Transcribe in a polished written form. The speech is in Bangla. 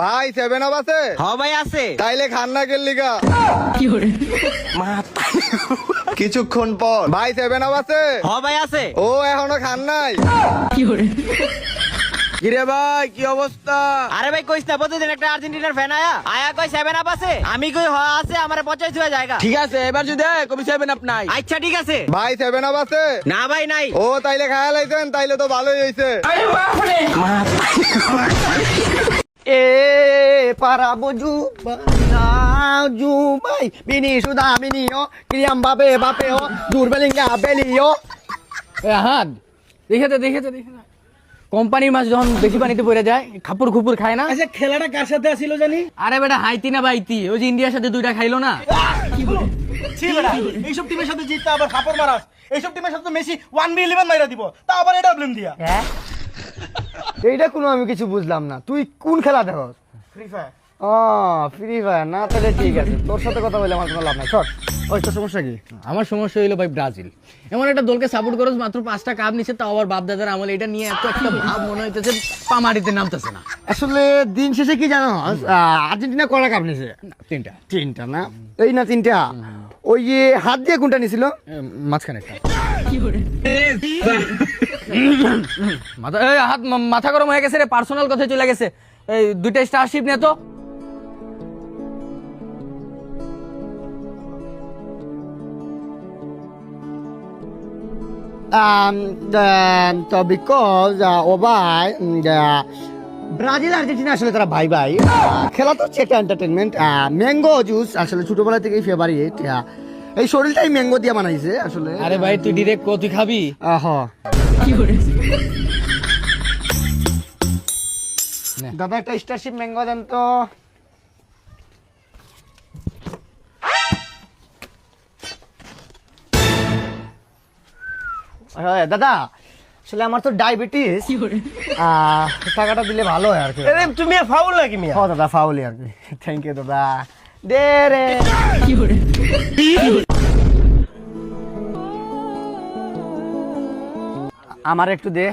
ভাই 7 আপ আছে? হ্যাঁ ভাই আছে। তাইলে খান না গেলিগা কিছুক্ষণ পর ভাই 7 আপ আছে? হ্যাঁ ভাই আছে। ও এখনো খান নাই? কিরে ভাই কি অবস্থা? আরে ভাই কইস না, প্রতিদিন একটা আর্জেন্টিনার ফ্যান আয়া কই 7 আপ আছে, আমি কই হ আছে, আমারে 85 হয়ে জায়গা। ঠিক আছে এবার যদি কবি 7 আপ নাই। আচ্ছা ঠিক আছে। ভাই 7 আপ আছে? না ভাই নাই। ও তাইলে খায়া লাইছেন, তাইলে তো ভালোই হইছে। এ para boju ju bai bini sudah bini yo Kylian Mbappe yo Jude Bellingham Belio হাত দেখে কোম্পানির মাছ যখন বেশি পানিতে পড়ে যায় খাপুর খুপুর খায় না। আচ্ছা খেলাটা কার সাথে আছিল জানি? আরে বেটা হাইতি না বাইতি, ওই যে ইন্ডিয়ার সাথে দুইটা খাইলো না। ছি বেটা, এইসব টিমের সাথে জিততে আবার কাপড় মারাস। এইসব টিমের সাথে তো মেসি 1v11 মাইরা দিব, তা আবার এটা ব্লেম দিয়া। এইটা কোনো আমি কিছু বুঝলাম না, তুই কোন খেলা দেখস? Free fire. ও ফ্রি ফায়ার না, তাহলে ঠিক আছে, তোর সাথে কথা বলে আমার কোনো লাভ নাই। সর ওই তোর সমস্যা কি? আমার সমস্যা হইলো ভাই ব্রাজিল এমন একটা দলকে সাপোর্ট করছ, মাত্র 5টা কাপ নিচ্ছে, তাও আবার বাপ দাদার আমলে এটা নিয়ে এত একটা ভাব মনে হইতেছে পামারিতে নামতেছে না। আসলে দিন শেষে কি জানো, আর্জেন্টিনা কয়টা কাপ নিছে? তিনটা না? এই না তিনটা, ওই যে হাত দিয়ে কোনটা নিছিল? মাঝখানে একটা মাথা গরম হয়ে গেছে রে, পার্সোনাল কথায় চলে গেছে। এই দুইটা স্টারশিপ নে তো। তো বিকজ ও ভাই ব্রাজিল আর্জেন্টিনা আসলে তারা ভাই ভাই, খেলা তো হচ্ছে একটা এন্টারটেনমেন্ট। ম্যাঙ্গো জুস আসলে ছোটবেলা থেকেই ফেভারিট, এই শরীরটাই ম্যাঙ্গো দিয়ে বানাইছে আসলে। আরে ভাই তুই ডিরেক্ট তুই খাবি? দাদা একটা স্টারশিপ ম্যাঙ্গো দেন তো। দাদা আসলে আমার তো ডায়াবেটিস, টাকাটা দিলে ভালো হয় আর কি। আরে তুমি ফাউল নাকি মিয়া? হ্যাঁ দাদা ফাউলি আর কি। থ্যাংক ইউ দাদা। দে রে আমার একটু দে।